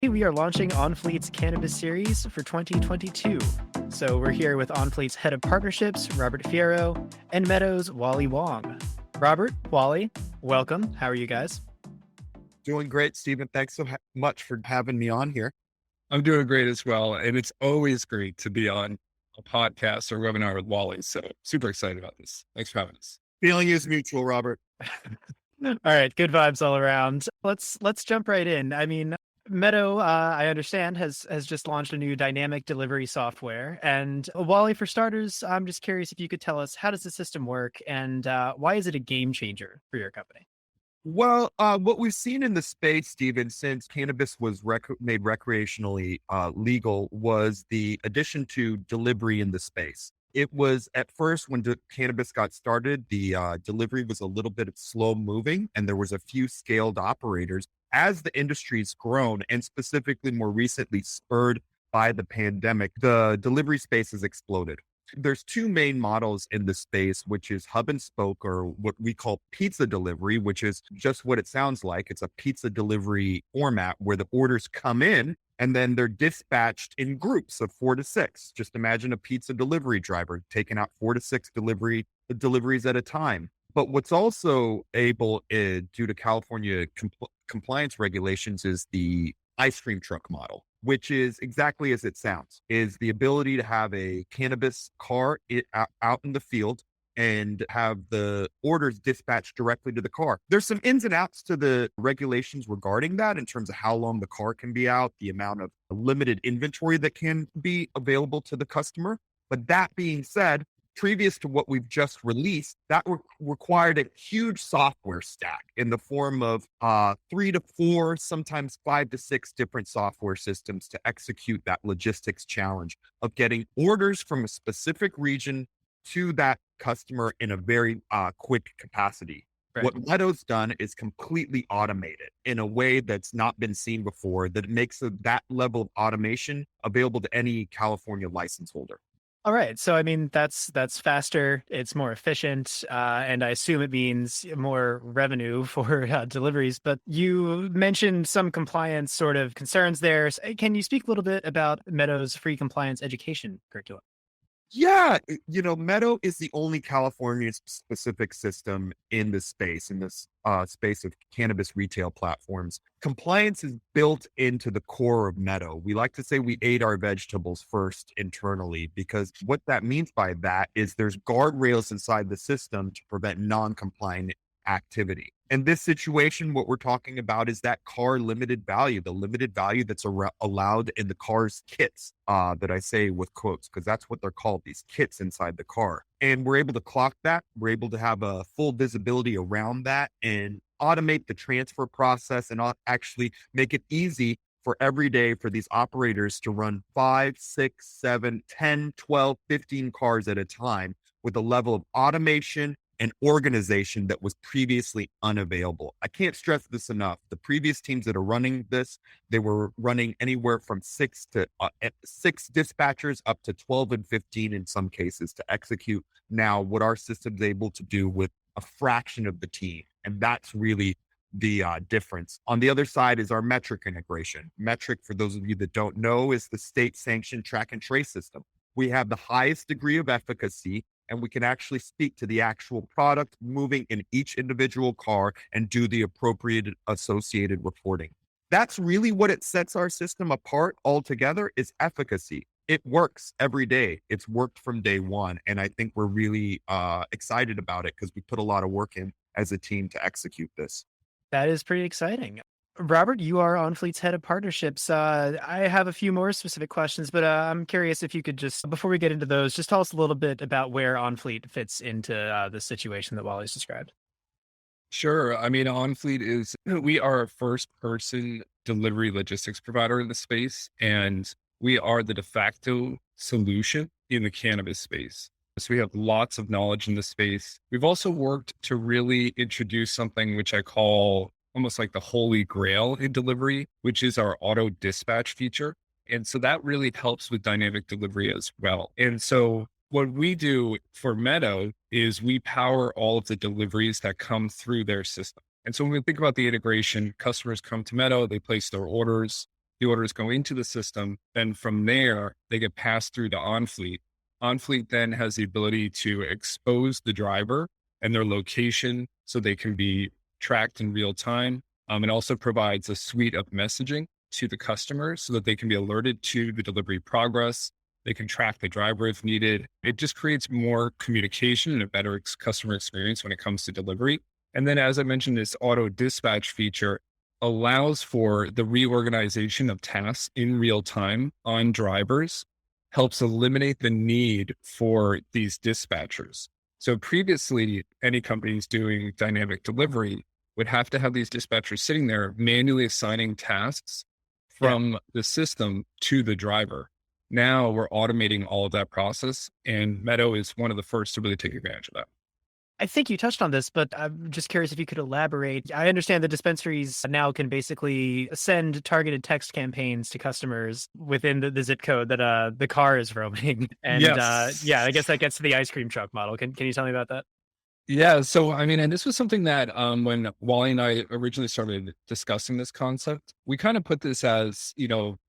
We are launching Onfleet's Cannabis series for 2022. So we're here with Onfleet's head of partnerships, Robert Fierro, and Meadow's Wally Wong. Robert, Wally, welcome. How are you guys? Doing great, Stephen. Thanks so much for having me on here. I'm doing great as well. And it's always great to be on a podcast or webinar with Wally. So super excited about this. Thanks for having us. Feeling is mutual, Robert. All right, good vibes all around. Let's jump right in. I mean, Meadow, I understand, has just launched a new dynamic delivery software. And Wally, for starters, I'm just curious if you could tell us, how does the system work, and why is it a game changer for your company? Well, what we've seen in the space, Stephen, since cannabis was made recreationally legal, was the addition to delivery in the space. It was at first when cannabis got started, the delivery was a little bit slow moving, and there was a few scaled operators. As the industry's grown, and specifically more recently spurred by the pandemic, the delivery space has exploded. There's two main models in the space, which is hub and spoke, or what we call pizza delivery, which is just what it sounds like. It's a pizza delivery format where the orders come in and then they're dispatched in groups of 4 to 6. Just imagine a pizza delivery driver taking out 4 to 6 deliveries at a time. But what's also able, due to California compliance regulations, is the ice cream truck model, which is exactly as it sounds, is the ability to have a cannabis car out in the field and have the orders dispatched directly to the car. There's some ins and outs to the regulations regarding that in terms of how long the car can be out, the amount of limited inventory that can be available to the customer. But that being said, previous to what we've just released, that required a huge software stack in the form of 3 to 4, sometimes 5 to 6 different software systems to execute that logistics challenge of getting orders from a specific region to that customer in a very quick capacity. Right. What Meadow's done is completely automated in a way that's not been seen before, that makes that level of automation available to any California license holder. All right. So, I mean, that's faster. It's more efficient, and I assume it means more revenue for deliveries. But you mentioned some compliance sort of concerns there. So, can you speak a little bit about Meadow's free compliance education curriculum? Yeah, Meadow is the only California specific system in this space, space of cannabis retail platforms. Compliance is built into the core of Meadow. We like to say we ate our vegetables first internally, because what that means by that is there's guardrails inside the system to prevent non-compliant activity. In this situation, what we're talking about is that car limited value, the limited value that's allowed in the car's kits, that I say with quotes, because that's what they're called, these kits inside the car. And we're able to clock that. We're able to have a full visibility around that and automate the transfer process and actually make it easy for every day for these operators to run 5, 6, 7, 10, 12, 15 cars at a time with a level of automation and organization that was previously unavailable. I can't stress this enough. The previous teams that are running this, they were running anywhere from 6 dispatchers up to 12 and 15 in some cases to execute now what our system's able to do with a fraction of the team. And that's really the difference. On the other side is our metric integration. Metric, for those of you that don't know, is the state sanctioned track and trace system. We have the highest degree of efficacy, and we can actually speak to the actual product moving in each individual car and do the appropriate associated reporting. That's really what it sets our system apart altogether, is efficacy. It works every day. It's worked from day one. And I think we're really excited about it because we put a lot of work in as a team to execute this. That is pretty exciting. Robert, you are Onfleet's head of partnerships. I have a few more specific questions, but I'm curious if you could just, before we get into those, just tell us a little bit about where Onfleet fits into the situation that Wally's described. Sure. I mean, we are a first person delivery logistics provider in the space, and we are the de facto solution in the cannabis space. So we have lots of knowledge in the space. We've also worked to really introduce something which I call almost like the holy grail in delivery, which is our auto dispatch feature. And so that really helps with dynamic delivery as well. And so what we do for Meadow is we power all of the deliveries that come through their system. And so when we think about the integration, customers come to Meadow, they place their orders. The orders go into the system. Then from there, they get passed through to Onfleet. Onfleet then has the ability to expose the driver and their location so they can be tracked in real time. It also provides a suite of messaging to the customer so that they can be alerted to the delivery progress. They can track the driver if needed. It just creates more communication and a better customer experience when it comes to delivery. And then, as I mentioned, this auto dispatch feature allows for the reorganization of tasks in real time on drivers, helps eliminate the need for these dispatchers. So previously, any companies doing dynamic delivery would have to have these dispatchers sitting there manually assigning tasks Yeah. from the system to the driver. Now we're automating all of that process, and Meadow is one of the first to really take advantage of that. I think you touched on this, but I'm just curious if you could elaborate. I understand the dispensaries now can basically send targeted text campaigns to customers within the zip code that the car is roaming. And yeah, I guess that gets to the ice cream truck model. Can you tell me about that? Yeah. So, I mean, and this was something that when Wally and I originally started discussing this concept, we kind of put this as,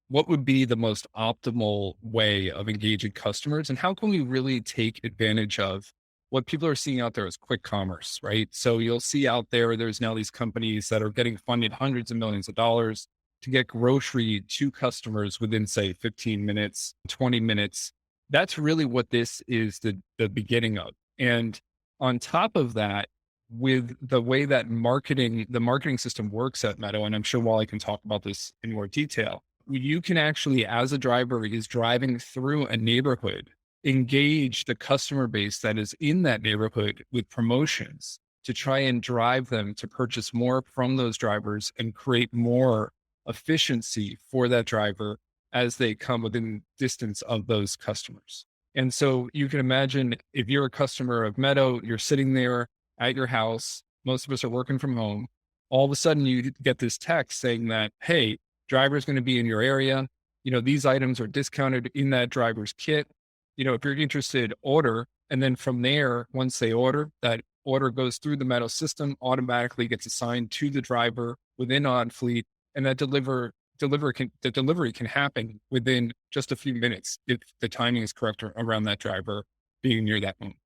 what would be the most optimal way of engaging customers and how can we really take advantage of what people are seeing out there as quick commerce, right? So you'll see out there's now these companies that are getting funded hundreds of millions of dollars to get grocery to customers within, say, 15 minutes, 20 minutes. That's really what this is the beginning of. And on top of that, with the way that the marketing system works at Meadow, and I'm sure Wally can talk about this in more detail, you can actually, as a driver is driving through a neighborhood, engage the customer base that is in that neighborhood with promotions to try and drive them to purchase more from those drivers and create more efficiency for that driver as they come within distance of those customers. And so you can imagine if you're a customer of Meadow, you're sitting there at your house, most of us are working from home. All of a sudden you get this text saying that, hey, driver's going to be in your area. These items are discounted in that driver's kit. If you're interested, order. And then from there, once they order, that order goes through the Meadow system, automatically gets assigned to the driver within Onfleet, and that the delivery can happen within just a few minutes if the timing is correct around that driver being near that moment.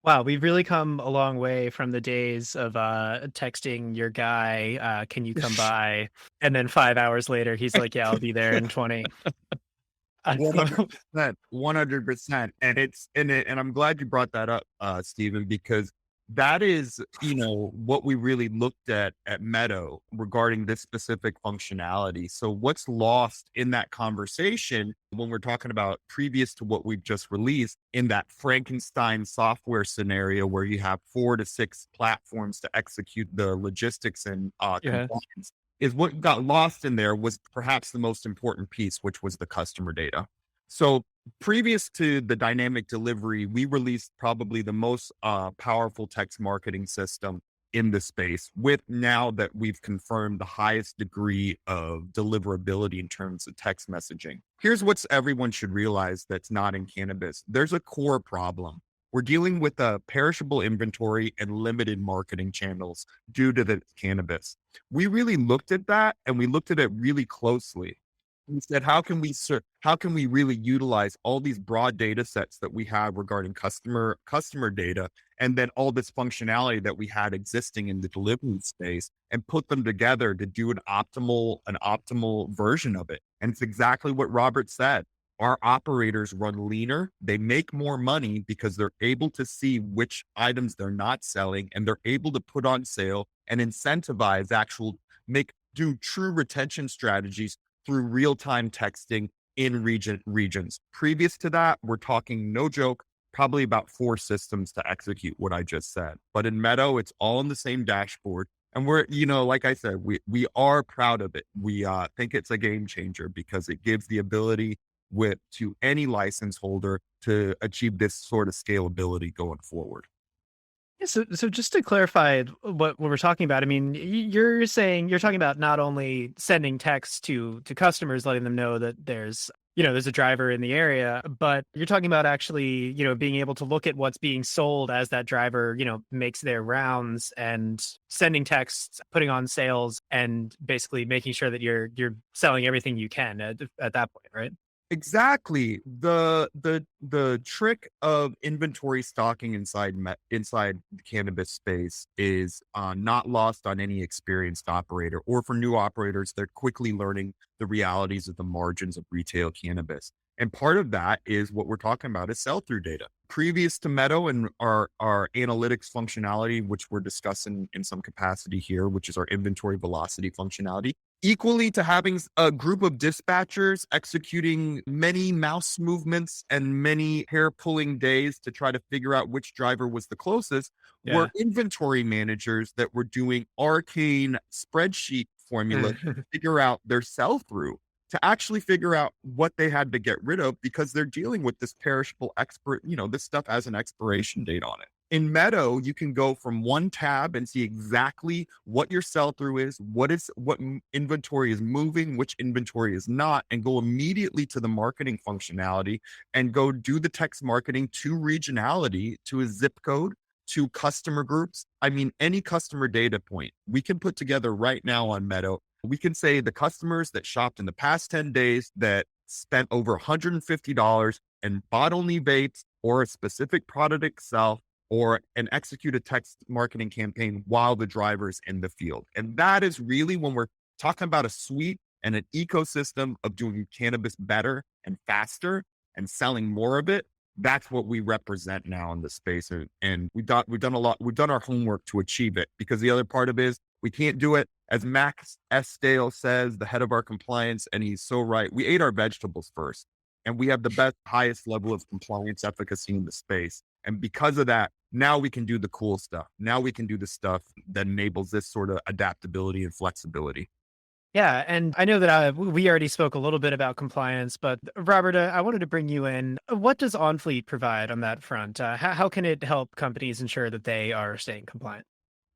Wow, we've really come a long way from the days of texting your guy, can you come by? And then 5 hours later, he's like, yeah, I'll be there in 20. 100%, 100%. And I'm glad you brought that up, Stephen, because that is, what we really looked at Meadow regarding this specific functionality. So what's lost in that conversation when we're talking about previous to what we've just released in that Frankenstein software scenario where you have 4 to 6 platforms to execute the logistics and Yeah. compliance, is what got lost in there was perhaps the most important piece, which was the customer data. So previous to the dynamic delivery, we released probably the most powerful text marketing system in the space with now that we've confirmed the highest degree of deliverability in terms of text messaging. Here's what everyone should realize that's not in cannabis. There's a core problem. We're dealing with a perishable inventory and limited marketing channels due to the cannabis. We really looked at that and we looked at it really closely. We said, how can we really utilize all these broad data sets that we have regarding customer data and then all this functionality that we had existing in the delivery space and put them together to do an optimal version of it. And it's exactly what Robert said. Our operators run leaner. They make more money because they're able to see which items they're not selling and they're able to put on sale and incentivize do true retention strategies through real-time texting in regions. Previous to that, we're talking, no joke, probably about 4 systems to execute what I just said. But in Meadow, it's all on the same dashboard. And we're, like I said, we are proud of it. We think it's a game changer because it gives the ability to any license holder to achieve this sort of scalability going forward. Yeah, so just to clarify what we're talking about, I mean, you're talking about not only sending texts to customers, letting them know that there's there's a driver in the area, but you're talking about actually, being able to look at what's being sold as that driver, makes their rounds and sending texts, putting on sales, and basically making sure that you're selling everything you can at that point, right? Exactly. The trick of inventory stocking inside the cannabis space is not lost on any experienced operator, or for new operators, they're quickly learning the realities of the margins of retail cannabis. And part of that is what we're talking about is sell-through data. Previous to Meadow and our analytics functionality, which we're discussing in some capacity here, which is our inventory velocity functionality, equally to having a group of dispatchers executing many mouse movements and many hair pulling days to try to figure out which driver was the closest, were Yeah. inventory managers that were doing arcane spreadsheet formulas to figure out their sell through, to actually figure out what they had to get rid of, because they're dealing with this perishable this stuff has an expiration date on it. In Meadow, you can go from one tab and see exactly what your sell through is, what inventory is moving, which inventory is not, and go immediately to the marketing functionality and go do the text marketing to regionality, to a zip code, to customer groups. I mean, any customer data point we can put together right now on Meadow. We can say the customers that shopped in the past 10 days that spent over $150 and bought only vapes or a specific product itself, and execute a text marketing campaign while the driver's in the field. And that is really when we're talking about a suite and an ecosystem of doing cannabis better and faster and selling more of it. That's what we represent now in the space. And we've done a lot. We've done our homework to achieve it, because the other part of it is we can't do it. As Max Estale says, the head of our compliance, and he's so right. We ate our vegetables first, and we have the best, highest level of compliance efficacy in the space. And because of that, now we can do the cool stuff. Now we can do the stuff that enables this sort of adaptability and flexibility. Yeah, and I know that we already spoke a little bit about compliance, but Robert, I wanted to bring you in. What does Onfleet provide on that front? How can it help companies ensure that they are staying compliant?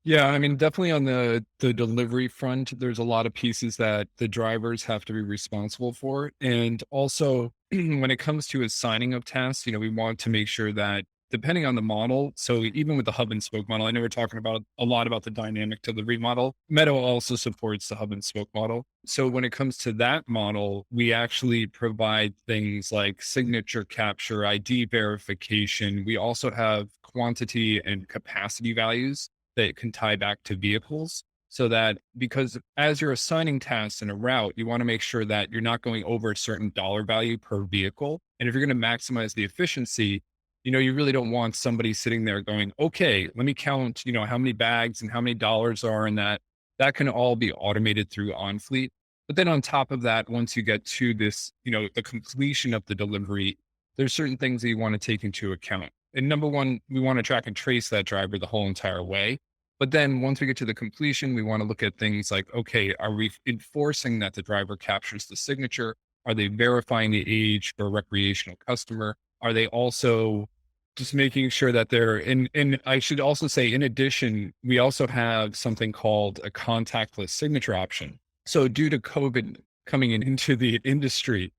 Yeah, I mean, definitely on the delivery front, there's a lot of pieces that the drivers have to be responsible for. And also when it comes to assigning of tasks, we want to make sure that depending on the model, so even with the hub and spoke model, I know we're talking about a lot about the dynamic delivery model. Meadow also supports the hub and spoke model. So when it comes to that model, we actually provide things like signature capture, ID verification. We also have quantity and capacity values that can tie back to vehicles, so that, because as you're assigning tasks in a route, you want to make sure that you're not going over a certain dollar value per vehicle. And if you're going to maximize the efficiency, you really don't want somebody sitting there going, okay, let me count, how many bags and how many dollars are in that. That can all be automated through Onfleet. But then on top of that, once you get to this, the completion of the delivery, there's certain things that you want to take into account. And number one, we want to track and trace that driver the whole entire way. But then once we get to the completion, we want to look at things like, okay, are we enforcing that the driver captures the signature? Are they verifying the age for a recreational customer? Are they also just making sure that they're in? And I should also say, in addition, we also have something called a contactless signature option. So due to COVID coming into the industry,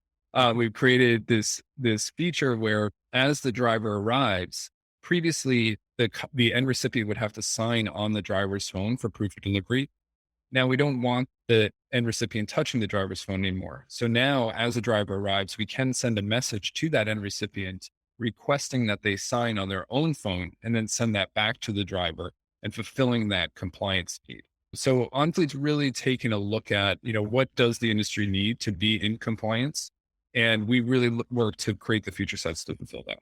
we've created this feature where, as the driver arrives, previously the end recipient would have to sign on the driver's phone for proof of delivery. Now we don't want the end recipient touching the driver's phone anymore. So now, as the driver arrives, we can send a message to that end recipient requesting that they sign on their own phone, and then send that back to the driver and fulfilling that compliance need. So Onfleet's really taking a look at, what does the industry need to be in compliance? And we really work to create the feature sets to fulfill that.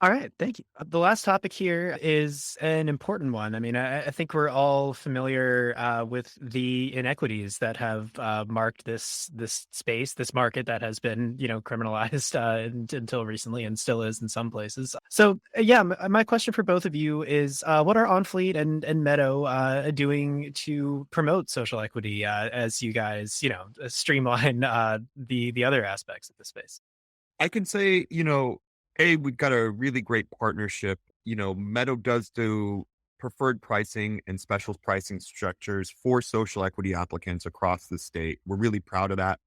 All right, thank you. The last topic here is an important one. I mean, I think we're all familiar with the inequities that have marked this space, this market that has been, criminalized until recently, and still is in some places. So, yeah, my question for both of you is, what are Onfleet and Meadow doing to promote social equity as you guys, streamline the other aspects of the space? I can say, we've got a really great partnership. Meadow does do preferred pricing and special pricing structures for social equity applicants across the state. We're really proud of that.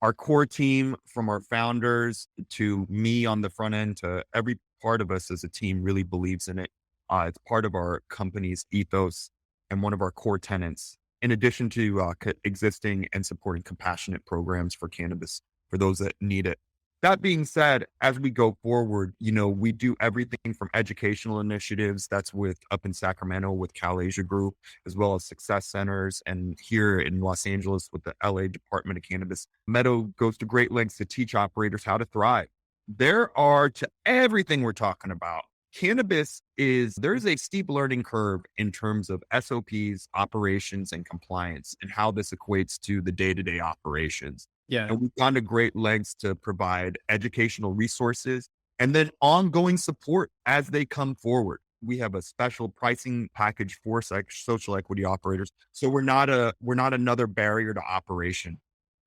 our core team, from our founders to me on the front end to every part of us as a team, really believes in it. It's part of our company's ethos and one of our core tenets, in addition to existing and supporting compassionate programs for cannabis for those that need it. That being said, as we go forward, we do everything from educational initiatives. That's with up in Sacramento with Cal Asia Group, as well as success centers. And here in Los Angeles with the LA Department of Cannabis, Meadow goes to great lengths to teach operators how to thrive. There are, to everything we're talking about, there's a steep learning curve in terms of SOPs, operations, and compliance, and how this equates to the day-to-day operations. Yeah. And we've gone to great lengths to provide educational resources and then ongoing support as they come forward. We have a special pricing package for social equity operators. So we're not another barrier to operation,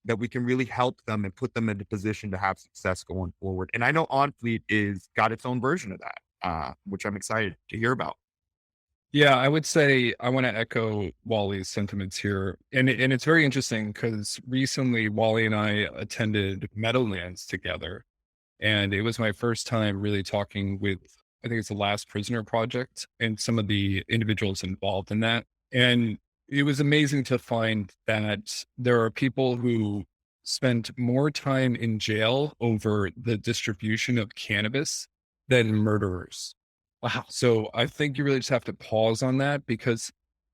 that we can really help them and put them in a position to have success going forward. And I know Onfleet is got its own version of that, which I'm excited to hear about. Yeah, I would say I want to echo Wally's sentiments here. And it's very interesting because recently Wally and I attended Meadowlands together. And it was my first time really talking with, I think it's the Last Prisoner Project and some of the individuals involved in that. And it was amazing to find that there are people who spent more time in jail over the distribution of cannabis than murderers. Wow. So I think you really just have to pause on that, because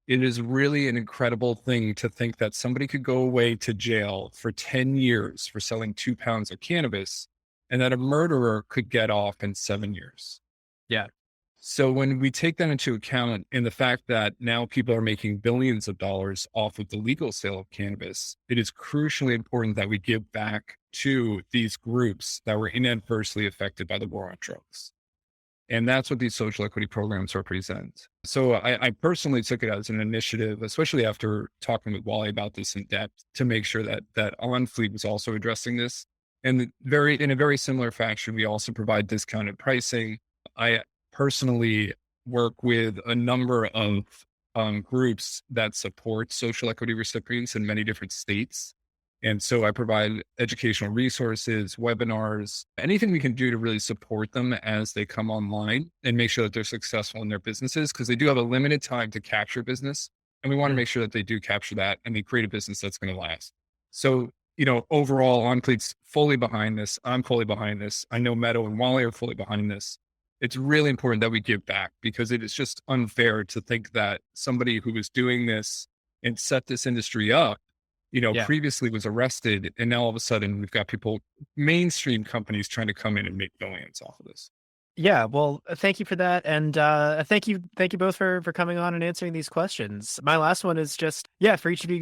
it is really an incredible thing to think that somebody could go away to jail for 10 years for selling 2 pounds of cannabis and that a murderer could get off in 7 years. Yeah. So when we take that into account, and the fact that now people are making billions of dollars off of the legal sale of cannabis, it is crucially important that we give back to these groups that were inadversely affected by the war on drugs. And that's what these social equity programs represent. So I personally took it as an initiative, especially after talking with Wally about this in depth, to make sure that Onfleet was also addressing this. And in a very similar fashion, we also provide discounted pricing. I personally work with a number of groups that support social equity recipients in many different states. And so I provide educational resources, webinars, anything we can do to really support them as they come online and make sure that they're successful in their businesses, because they do have a limited time to capture business. And we want to make sure that they do capture that and they create a business that's going to last. So, overall, Onfleet's fully behind this. I'm fully behind this. I know Meadow and Wally are fully behind this. It's really important that we give back, because it is just unfair to think that somebody who was doing this and set this industry up, previously was arrested. And now all of a sudden we've got mainstream companies trying to come in and make billions off of this. Yeah, well, thank you for that, and thank you both for coming on and answering these questions. My last one is just, for each of you,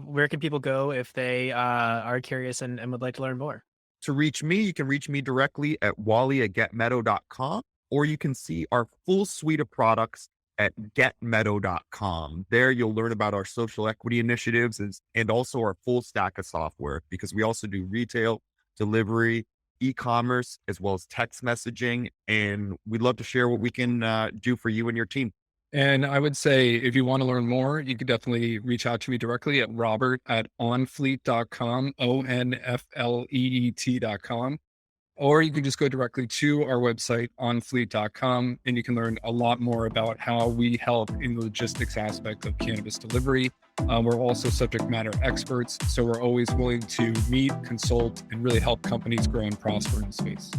where can people go if they are curious and would like to learn more? To reach me, you can reach me directly at wally@getmeadow.com, or you can see our full suite of products at getmeadow.com. There you'll learn about our social equity initiatives and also our full stack of software, because we also do retail, delivery, e-commerce, as well as text messaging. And we'd love to share what we can do for you and your team. And I would say, if you want to learn more, you could definitely reach out to me directly at robert@onfleet.com, ONFLEET.com. Or you can just go directly to our website, onfleet.com, and you can learn a lot more about how we help in the logistics aspect of cannabis delivery. We're also subject matter experts, so we're always willing to meet, consult, and really help companies grow and prosper in the space.